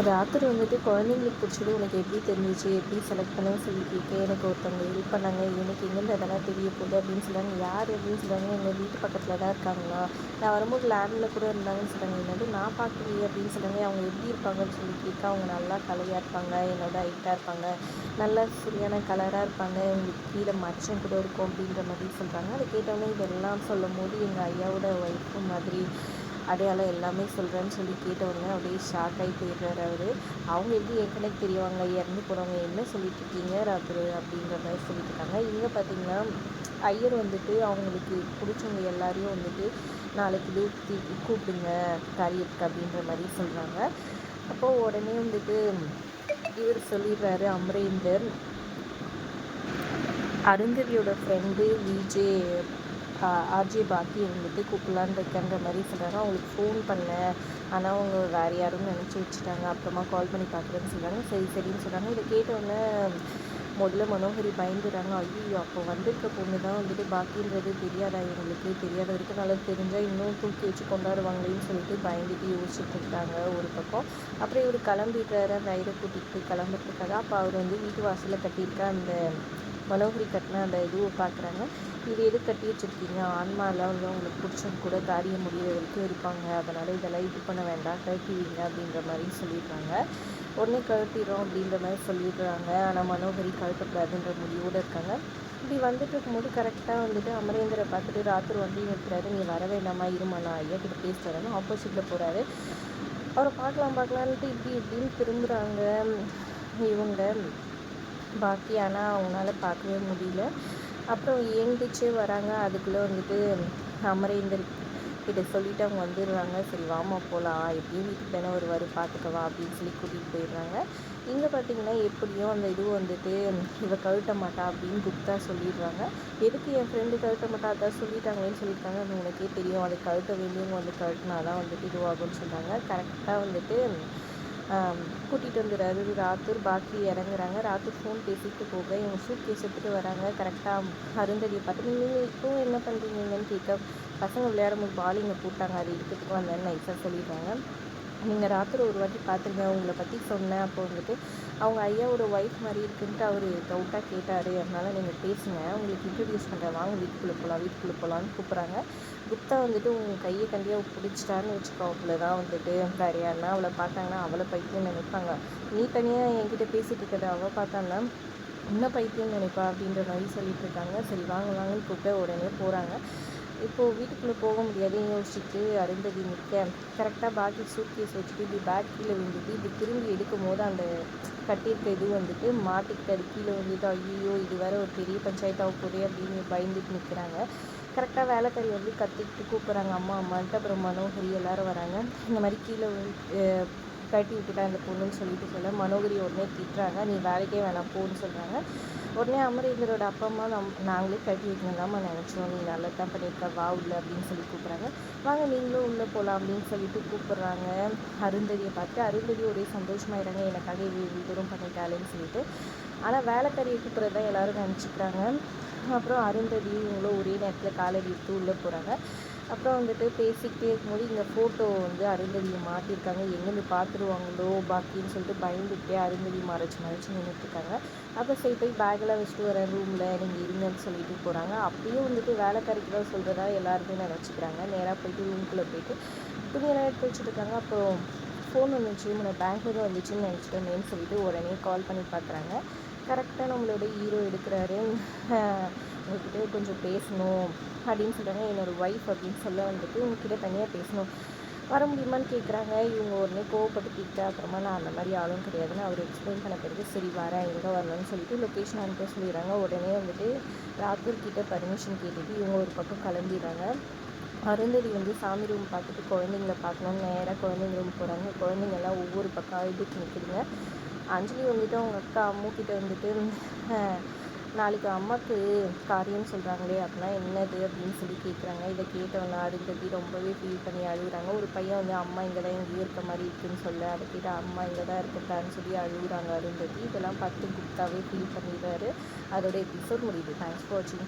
ராத்திரி வந்துட்டு குழந்தைங்களுக்கு பிடிச்சது உனக்கு எப்படி தெரிஞ்சிச்சு, எப்படி செலக்ட் பண்ணேன்னு சொல்லி கேட்க எனக்கு ஒருத்தவங்க ஹெல்ப் பண்ணாங்க. எனக்கு எங்கேருந்து அதெல்லாம் தெரிய போகுது அப்படின்னு சொல்கிறாங்க. யார் அப்படின்னு சொல்கிறாங்க. எங்கள் வீட்டு பக்கத்தில் தான் இருக்காங்களா, நான் வரும்போது லேண்டில் கூட இருந்தாங்கன்னு சொல்கிறாங்க. என்னது நான் பார்க்கலையே அப்படின்னு சொல்கிறாங்க. அவங்க எப்படி இருப்பாங்கன்னு சொல்லி கேட்க, அவங்க நல்லா கலையாக இருப்பாங்க, என்னோட ஹைட்டாக இருப்பாங்க, நல்லா சரியான கலராக இருப்பாங்க, உங்களுக்கு கீழே மச்சம் கூட இருக்கும் அப்படின்ற மாதிரி சொல்கிறாங்க. அதை கேட்டவொடனே இதெல்லாம் சொல்லும் போது எங்கள் ஐயாவோட ஒய்ஃபு மாதிரி அடையாளம் எல்லாமே சொல்கிறேன்னு சொல்லி கேட்ட உடனே அப்படியே ஷாக் ஆகி போயிடுறாரு அவர். அவங்க எப்படி ஏற்கனவே தெரியவாங்க, இறந்து போகிறவங்க என்ன சொல்லிட்டு இருக்கீங்க ராத்திரி அப்படின்ற மாதிரி சொல்லிட்டு இருக்காங்க. இங்கே பார்த்தீங்கன்னா ஐயர் வந்துட்டு அவங்களுக்கு பிடிச்சவங்க எல்லாரையும் வந்துட்டு நாளைக்கு டியூட்டி கூப்பிடுங்க காரியத்துக்கு அப்படின்ற மாதிரி சொல்கிறாங்க. அப்போது உடனே வந்துட்டு இவர் சொல்லிடுறாரு அமரேந்தர், அருந்ததியோட ஃப்ரெண்டு விஜே ஆர்ஜே பாக்கி வந்துட்டு கூப்பிடலான்னு இருக்கான்ற மாதிரி சொல்கிறாங்க. அவங்களுக்கு ஃபோன் பண்ணேன், ஆனால் அவங்க வேறு யாரும் நினச்சி வச்சுட்டாங்க, அப்புறமா கால் பண்ணி பார்க்குறேன்னு சொல்கிறாங்க. சரி சரின்னு சொல்கிறாங்க. இதை கேட்டவுடனே முதல்ல மனோகரி பயந்துடுறாங்க. ஐயோ, அப்போ வந்திருக்க பொண்ணு தான் வந்துட்டு பாக்கின்றது தெரியாதா, இவங்களுக்கு தெரியாத வரைக்கும் நல்லா தெரிஞ்சால் இன்னும் தூக்கி வச்சு கொண்டாடுவாங்களேன்னு சொல்லிட்டு பயந்துட்டு யோசிச்சுட்டு இருக்காங்க ஒரு பக்கம். அப்புறம் இவர் கிளம்பிடுறாரு அந்த ஐயரை கூட்டிகிட்டு கிளம்புறதுக்காக. அப்போ அவர் வந்து வீட்டு வாசலில் கட்டியிருக்க அந்த மனோகரி கட்டின அந்த இதுவை பார்க்குறாங்க. இது எது கட்டி வச்சுருக்கீங்க, ஆன்மாலாம் வந்து உங்களுக்கு பிடிச்சவங்க கூட காரியம் முடிகிற வரைக்கும் இருப்பாங்க, அதனால் இதெல்லாம் இது பண்ண வேண்டாம், கழட்டிவிங்க அப்படின்ற மாதிரி சொல்லிடுறாங்க. உடனே கழட்டிடுறோம் அப்படின்ற மாதிரி சொல்லிடுறாங்க. ஆனால் மனோகரி கழட்டக்கூடாதுன்ற முடிவோடு இருக்காங்க. இப்படி வந்துட்டு இருக்கும்போது கரெக்டாக வந்துட்டு அமரேந்தரை பார்த்துட்டு ராத்திரி வந்து இருக்கிறாரு. நீ வர வேண்டாமா, இருமா நான் ஐயா கிட்ட பேசிட்டு வரேன்னு ஆப்போசிட்டில் போகிறாரு. அவரை பார்க்கலான்ட்டு இப்படி இப்படின்னு திரும்புகிறாங்க இவங்க பாக்கி. ஆனால் அவங்களால பார்க்கவே முடியல. அப்புறம் ஏந்திரிச்சே வராங்க. அதுக்குள்ளே வந்துட்டு அமரேந்தர் கிட்ட சொல்லிவிட்டு அவங்க வந்துடுறாங்க. சரி வாமா போகலாம், எப்படியும் வீட்டுக்கு தானே வருவார், பார்த்துக்கவா அப்படின்னு சொல்லி கூட்டிகிட்டு போயிடுறாங்க. இங்கே பார்த்தீங்கன்னா எப்படியும் அந்த இது வந்துட்டு இவ கழட்ட மாட்டா அப்படின்னு குப்தா சொல்லிடுறாங்க. எதுக்கு என் ஃப்ரெண்டு கழட்ட மாட்டா, அதான் சொல்லிட்டாங்களேன்னு சொல்லியிருக்காங்க. அது உனக்கே தெரியும், அதை கழட்ட வேண்டியவங்க வந்து கழட்டினா தான் வந்துட்டு இதுவாகும்னு சொல்கிறாங்க. கரெக்டாக வந்துட்டு கூட்டிகிட்டு வந்துடுறாரு ராத்தூர். பாக்கி இறங்குறாங்க. ராத்தூர் ஃபோன் பேசிட்டு போக இவங்க சூட் கேஸ் எடுத்துகிட்டு வராங்க. கரெக்டாக அருந்ததியை பார்த்து நீங்கள் இப்போவும் என்ன பண்ணுறீங்கன்னு கேட்க, பசங்க விளையாடும்போது பால் இங்கே போட்டாங்க, அது எடுத்துகிட்டு வந்தேன்னு நைஸாக சொல்லிடுறாங்க. நீங்கள் ராத்திரி ஒரு வாட்டி பார்த்துருங்க, உங்களை பற்றி சொன்னேன், அப்போ வந்துட்டு அவங்க ஐயாவோட ஒய்ஃப் மாதிரி இருக்குன்ட்டு அவர் டவுட்டாக கேட்டார், அதனால் நீங்கள் பேசுங்க, உங்களுக்கு இன்ட்ரடியூஸ் பண்ணுறேன், வாங்க வீட்டுக்குள்ளே போகலான்னு கூப்பிட்றாங்க. குப்தா வந்துட்டு உங்கள் கையை கண்டியாக பிடிச்சிட்டான்னு வச்சுக்கோ, அவ்வளோதான் வந்துட்டு வேறு யாருன்னா அவளை பார்த்தாங்கன்னா அவளை பைத்தியம் நினைப்பாங்க, நீ தனியாக என்கிட்ட பேசிகிட்டு இருக்கிறத அவள் பார்த்தான்னா இன்னும் பைத்தியம் நினைப்பா அப்படின்ற மாதிரி சொல்லிட்டு இருக்காங்க. சரி வாங்கன்னு கூப்பிட்டு உடனே போகிறாங்க. இப்போது வீட்டுக்குள்ளே போக முடியாதுன்னு யோசிச்சுட்டு அருந்ததி நிற்க, கரெக்டாக பாக்கி சூட் கேஸ் வச்சுட்டு இப்படி பேக் கீழே விழுந்துட்டு இப்படி திரும்பி எடுக்கும் போது அந்த கட்டியிருக்க இது வந்துட்டு மாட்டிக்கிட்டு அது கீழே வந்துட்டு ஐயோ இது வேறு ஒரு பெரிய பஞ்சாயத்தாக போதே அப்படின்னு பயந்துட்டு நிற்கிறாங்க. கரெக்டாக வேலைக்காரி வந்து கத்திக்கிட்டு கூப்பிட்றாங்க அம்மான்ட்டு. அப்புறம் மனோகரி எல்லோரும் வராங்க. இந்த மாதிரி கீழே கட்டி விட்டுட்டா அந்த பொண்ணுன்னு சொல்லிட்டு சொல்ல மனோகரி உடனே திட்டுறாங்க, நீ வேலைக்கே வேணாம் போன்னு சொல்கிறாங்க. உடனே அமரேந்தரோட அப்பா அம்மா நாங்களே கட்டி வைக்கணும் தான்மா நினச்சோம், நீ நல்லா தான் பண்ணியிருக்க, வா உள்ள அப்படின்னு சொல்லி கூப்பிட்றாங்க. வாங்க நீங்களும் உள்ளே போகலாம் அப்படின்னு சொல்லிட்டு கூப்பிட்றாங்க. அருந்ததியை பார்த்து அருந்ததி ஒரே சந்தோஷமாயிடுறாங்க, எனக்காக இவ்வளோ தூரம் பண்ணிட்டாலேன்னு சொல்லிட்டு. ஆனால் வேலைக்காரியை கூப்பிட்றது தான் எல்லோரும் நினச்சிக்கிறாங்க. அப்புறம் அருந்ததி இவங்களும் ஒரே நேரத்தில் காலடி எடுத்து உள்ளே போகிறாங்க. அப்புறம் வந்துட்டு பேசிக்கிட்டே இருக்கும்போது இங்கே ஃபோட்டோ வந்து அருந்ததியை மாட்டியிருக்காங்க, எங்கேருந்து பார்த்துருவாங்களோ பாக்கின்னு சொல்லிட்டு பயந்துக்கிட்டே அருந்ததி மறைச்சு நின்றுட்டுருக்காங்க. அப்போ சரி போய் பேக்கெல்லாம் வச்சுட்டு வரேன் ரூமில், நீங்கள் இருங்கன்னு சொல்லிட்டு போகிறாங்க. அப்பயும் வந்துட்டு வேலைக்காரிக்கு தான் சொல்கிறதா எல்லாருமே நினச்சிக்கிறாங்க. நேராக போயிட்டு ரூமுக்குள்ளே போயிட்டு துணியெல்லாம் எடுத்து வச்சுருக்காங்க. அப்புறம் ஃபோன் வந்துச்சு, உங்களை பேங்க்லேருந்து வந்துச்சுன்னு நினச்சிட்டோமேன்னு சொல்லிட்டு உடனே கால் பண்ணி பார்க்குறாங்க. கரெக்டாக நம்மளோட ஹீரோ எடுக்கிறாரு. உங்கள்கிட்ட கொஞ்சம் பேசணும் அப்படின்னு சொல்கிறாங்க. என்னோடய ஒய்ஃப் அப்படின்னு சொல்ல வந்துட்டு உங்ககிட்ட தனியாக பேசணும் வர முடியுமான்னு கேட்குறாங்க. இவங்க உடனே கோவப்பட்டுக்கிட்டு அப்புறமா நான் அந்த மாதிரி ஆளும் கிடையாதுன்னு அவர் எக்ஸ்பிளைன் பண்ண பிறகு சரி வரேன், எங்கே வரணும்னு சொல்லிட்டு லொக்கேஷன் அனுப்ப சொல்லிடுறாங்க. உடனே வந்துட்டு ராத்தூர்கிட்ட பர்மிஷன் கேட்டுட்டு இவங்க ஒரு பக்கம் கிளம்பிடுறாங்க. அருந்ததி வந்து சாமி ரூம் பார்த்துட்டு குழந்தைங்கள பார்க்கணுன்னு நேராக குழந்தைங்க ரூம் போகிறாங்க. குழந்தைங்கள்லாம் ஒவ்வொரு பக்கம் அழுதுட்டு நிற்குதுங்க. அஞ்சலி வந்துட்டு அவங்க அக்கா அம்முக்கிட்ட வந்துட்டு நாளைக்கு அம்மாவுக்கு காரியம்னு சொல்கிறாங்களே அப்படின்னா என்னது அப்படின்னு சொல்லி கேட்குறாங்க. இதை கேட்டவொன்னே அருந்ததி ரொம்பவே ஃபீல் பண்ணி அழுகுறாங்க. ஒரு பையன் வந்து அம்மா இங்கே தான் எங்கேயும் இருக்க மாதிரி இருக்குதுன்னு சொல்ல, அதை கேட்டு அம்மா இங்கே தான் இருக்கட்டான்னு சொல்லி அழுகுறாங்க அருந்ததி. இதெல்லாம் பார்த்து குப்தாவே ஃபீல் பண்ணிடுறாரு. அதோட எபிசோட் முடியுது. தேங்க்ஸ் ஃபார் வாட்சிங்.